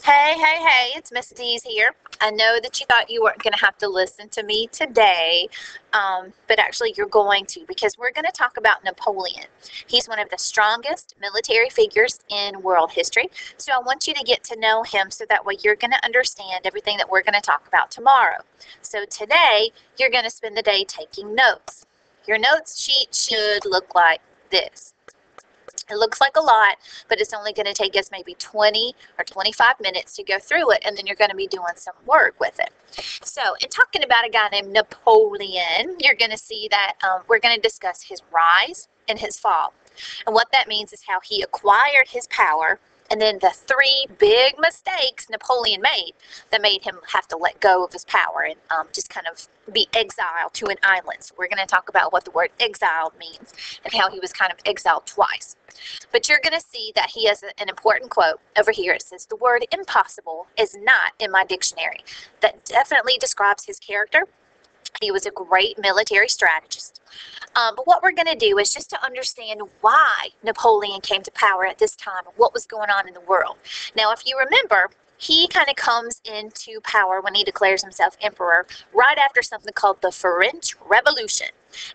Hey, it's Miss D's here. I know that you thought you weren't going to have to listen to me today, but actually you're going to, because we're going to talk about Napoleon. He's one of the strongest military figures in world history, so I want you to get to know him so that way you're going to understand everything that we're going to talk about tomorrow. So today, you're going to spend the day taking notes. Your notes sheet should look like this. It looks like a lot, but it's only going to take us maybe 20 or 25 minutes to go through it, and then you're going to be doing some work with it. So, in talking about a guy named Napoleon, you're going to see that we're going to discuss his rise and his fall. And what that means is how he acquired his power, and then the three big mistakes Napoleon made that made him have to let go of his power and just kind of be exiled to an island. So we're going to talk about what the word exiled means and how he was kind of exiled twice. But you're going to see that he has an important quote over here. It says, "The word impossible is not in my dictionary." That definitely describes his character. He was a great military strategist. But what we're going to do is just to understand why Napoleon came to power at this time and what was going on in the world. Now, if you remember, he kind of comes into power when he declares himself emperor right after something called the French Revolution.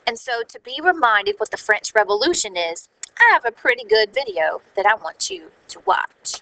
And so to be reminded what the French Revolution is, I have a pretty good video that I want you to watch.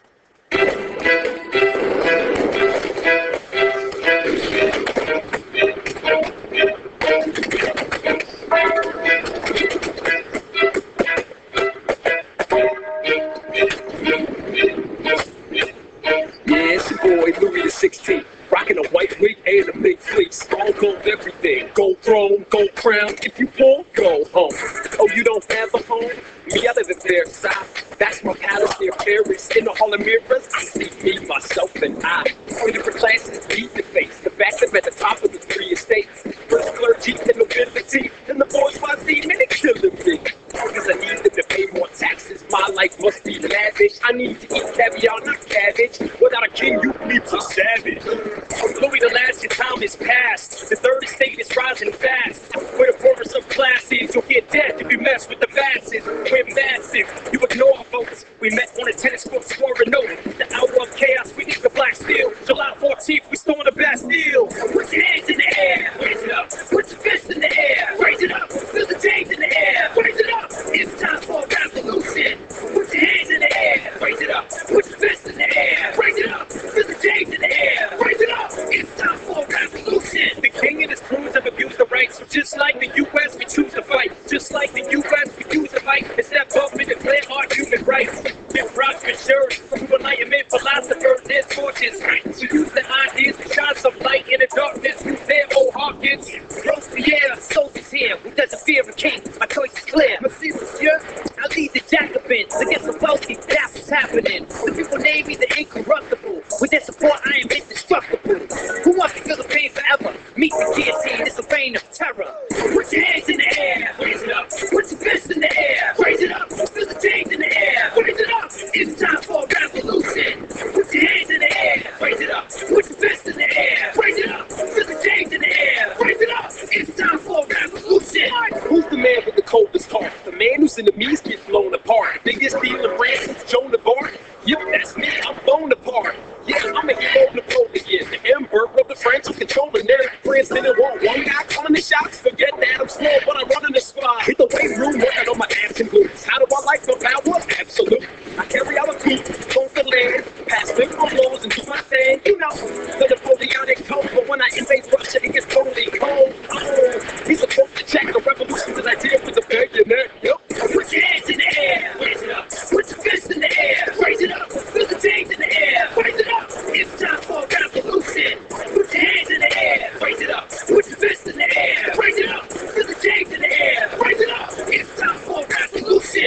It's your boy Louis the 16th, rocking a white wig and a big fleece. All gold everything, gold throne, gold crown. If you poor, go home. Oh, you don't have a home? Me, I live in Versailles. That's my palace near Paris. In the hall of mirrors, I see me, myself, and I. 3 different classes, beat the face. The fact I'm at the top of the 3 estates. First clergy, then nobility, then the bourgeoisie, man, they killing me. Because I need them to pay more taxes. My life must be lavish. I need to eat caviar, not cabbage. Without a king, you need a savage. Louis, the last your time is past. The 3rd estate is rising fast. Where the poorest of classes, you'll get death if you mess with the masses. We're massive. You ignore our folks. We met on a tennis court, scoring note. The hour of chaos, we need the black steel. July 14th, we storm the Bastille. Put your hands in the air, raise it up. Put your fists in the air, raise it up. Feel the change in the air, raise it up. It's time for a revolution. Put your hands in the air, raise it up. Put your fists in the air, raise it up. Feel the change in the air, raise it up. It's time for a revolution. The king and his crews have abused the rights. So just like the U.S., we choose to fight. Just like the U.S., we choose to fight. It's that government that play our human rights. Been prosperous, through enlightenment philosophers, their torches. So use the ideas to shine some light in the darkness. Use their old Hawkins. Robespierre, soldiers here. Who doesn't fear a king? My choice is clear. Monsieur, I lead the Jacobins against the wealthy. That's what's happening. The people name me the incorruptible. With their support, I am indestructible. Who wants to feel the pain forever? Meet the guillotine. It's a reign of terror. Put your hands in the air. Raise it up. Put your fists in the air. Raise it up. Feel the change in the air. Raise it up. It's time for a revolution. Put your hands in the air. Raise it up. Put your fists in the air. Raise it up. Feel the change in the air. Raise it up. It's time for a revolution. Who's the man with the coldest heart? The man whose enemies get blown apart. Biggest deal in France is Joan of Arc. Yep, that's me. I'm blown apart. Yeah, I'm a hero Napoleon, the emperor of the French, I'm controlling their friends. Didn't want one guy calling the shots. Forget that, I'm slow, but I'm running the squad. Hit the weight room, working on my abs and glutes. How do I like my power? Absolute. I carry out a coup, conquer the land, pass big blows and do my thing. You know, the Napoleonic code, but when I invade Russia, it gets totally cold. Oh, he's supposed to check the revolution that I did with the billionaire. Yep. Put your hands in the air, raise it up. Put your fists in the air, raise it up. Feel the change in the air, raise it up. It's time for a revolution. Put your hands in the air, raise it up. Put your fists in the air, raise it up. Feel the change in the air, raise it up. It's time for a revolution.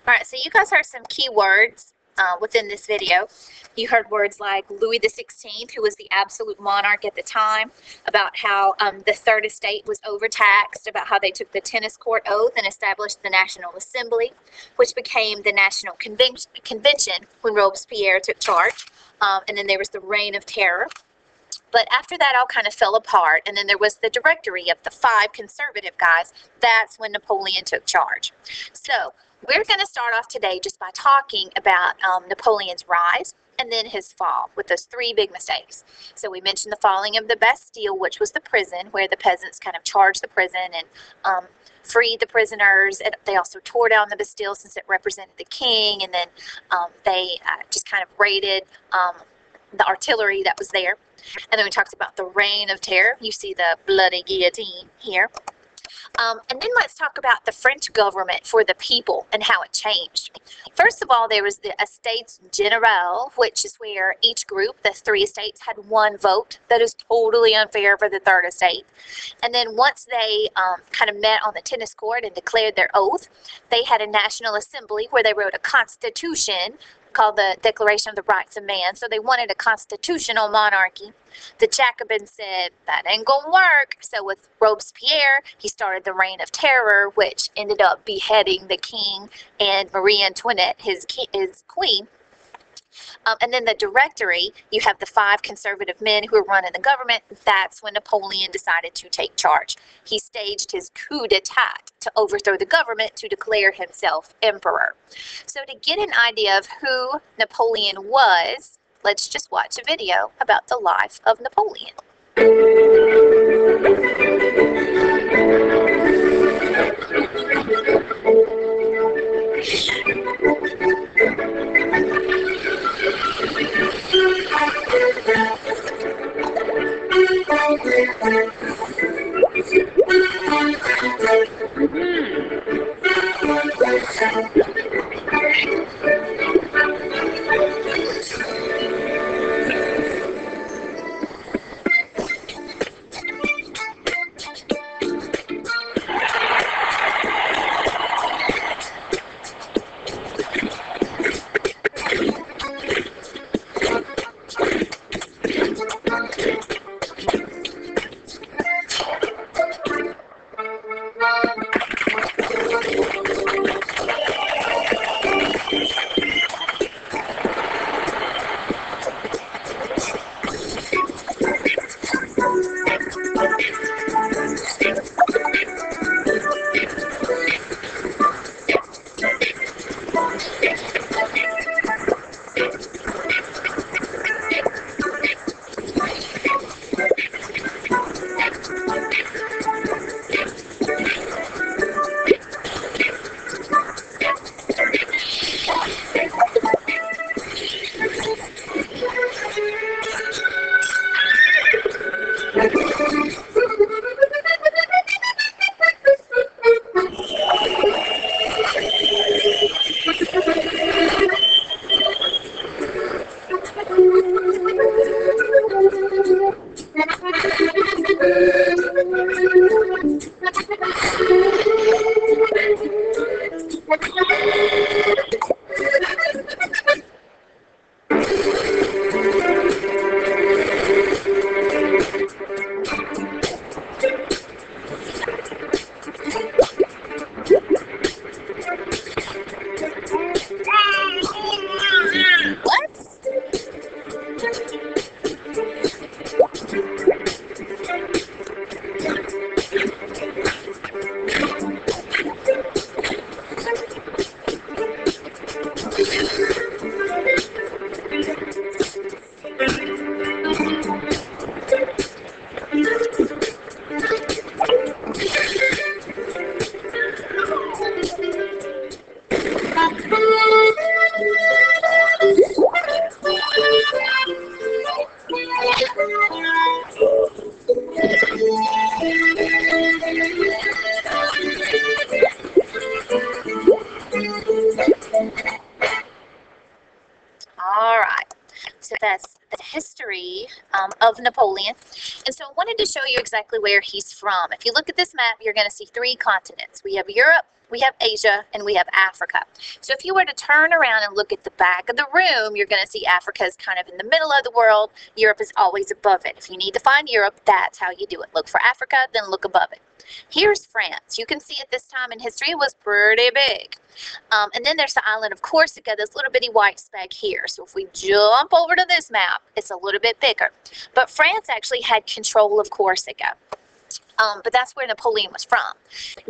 All right, so you guys heard some key words within this video. You heard words like Louis the 16th, who was the absolute monarch at the time, about how the 3rd estate was overtaxed, about how they took the tennis court oath and established the National Assembly, which became the National Convention when Robespierre took charge. And then there was the Reign of Terror. But after that all kind of fell apart, and then there was the Directory of the 5 conservative guys. That's when Napoleon took charge. So we're going to start off today just by talking about Napoleon's rise and then his fall with those 3 big mistakes. So we mentioned the falling of the Bastille, which was the prison where the peasants kind of charged the prison and freed the prisoners. And they also tore down the Bastille since it represented the king, and then they just kind of raided the artillery that was there. And then we talked about the Reign of Terror. You see the bloody guillotine here. And then let's talk about the French government for the people and how it changed. First of all, there was the Estates Generales, which is where each group, the 3 estates, had 1 vote. That is totally unfair for the 3rd estate. And then once they kind of met on the tennis court and declared their oath, they had a national assembly where they wrote a constitution called the Declaration of the Rights of Man. So they wanted a constitutional monarchy. The Jacobins said, that ain't gonna work. So with Robespierre, he started the Reign of Terror, which ended up beheading the king and Marie Antoinette, his queen. And then the Directory, you have the 5 conservative men who are running the government. That's when Napoleon decided to take charge. He staged his coup d'etat to overthrow the government to declare himself emperor. So to get an idea of who Napoleon was, let's just watch a video about the life of Napoleon. All right, so that's the history of Napoleon. And so I wanted to show you exactly where he's from. If you look at this map, you're going to see 3 continents. We have Europe, we have Asia, and we have Africa. So if you were to turn around and look at the back of the room, you're going to see Africa is kind of in the middle of the world. Europe is always above it. If you need to find Europe, that's how you do it. Look for Africa, then look above it. Here's France. You can see at this time in history it was pretty big. And then there's the island of Corsica, this little bitty white speck here. So if we jump over to this map, it's a little bit bigger. But France actually had control of Corsica. But that's where Napoleon was from.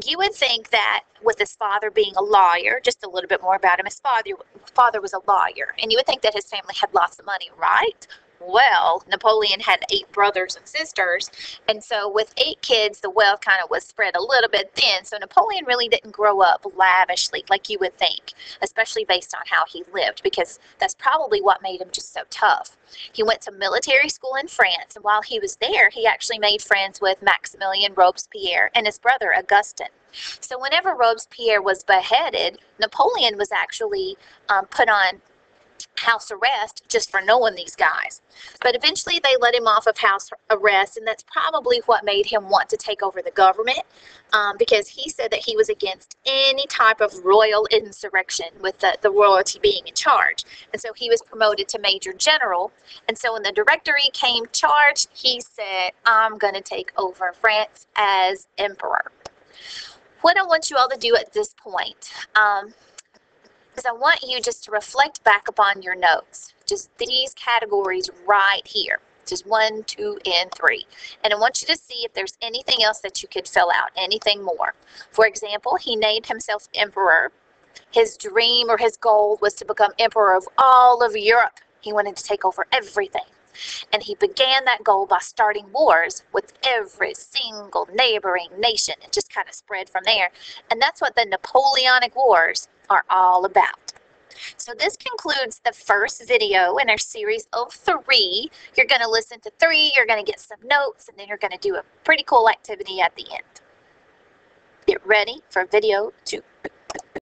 You would think that with his father being a lawyer, just a little bit more about him, his father was a lawyer, and you would think that his family had lots of money, right? Well, Napoleon had 8 brothers and sisters, and so with 8 kids, the wealth kind of was spread a little bit thin. So Napoleon really didn't grow up lavishly like you would think, especially based on how he lived, because that's probably what made him just so tough. He went to military school in France, and while he was there, he actually made friends with Maximilian Robespierre and his brother Augustin. So whenever Robespierre was beheaded, Napoleon was actually put on house arrest just for knowing these guys. But eventually they let him off of house arrest, and that's probably what made him want to take over the government, because he said that he was against any type of royal insurrection with the royalty being in charge. And so he was promoted to major general. And so when the Directory came charged, he said, I'm going to take over France as emperor. What I want you all to do at this point is I want you just to reflect back upon your notes, just these categories right here, just 1, 2, and 3. And I want you to see if there's anything else that you could fill out, anything more. For example, he named himself emperor. His dream or his goal was to become emperor of all of Europe. He wanted to take over everything. And he began that goal by starting wars with every single neighboring nation. It just kind of spread from there. And that's what the Napoleonic Wars are all about. So this concludes the first video in our series of 3. You're going to listen to 3, you're going to get some notes, and then you're going to do a pretty cool activity at the end. Get ready for video 2.